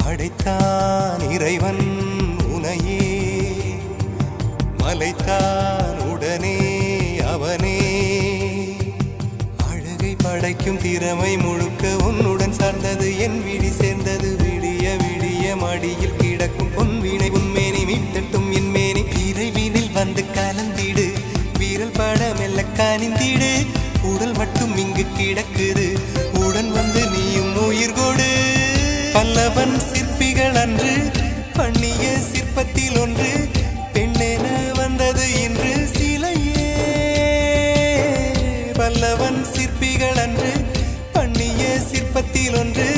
படைத்தான் இறைவன் உனையே, மலைத்தான் உடனே அவனே. அழகை படைக்கும் திறமை முழுக்க உன்னுடன் சார்ந்தது, என் விழி சேர்ந்தது. விடிய விடிய மடியில் கிடக்கும் பொன்வினை உன்மேனி மீட்டட்டும் என் மேனி. விரைவினில் வந்து கலந்திடு, வீரல் பட மெல்ல கனிந்திடு. உடல் மட்டும் இங்கு கிடக்குது, உடன் வந்து நீயும் உயிர் கொடு. பல்லவன் சிற்பிகள் அன்று பண்ணிய சிற்பத்தில் ஒன்று, பெண்ணென வந்தது இன்று சிலையே. பல்லவன் சிற்பிகள் அன்று பண்ணிய சிற்பத்தில் ஒன்று,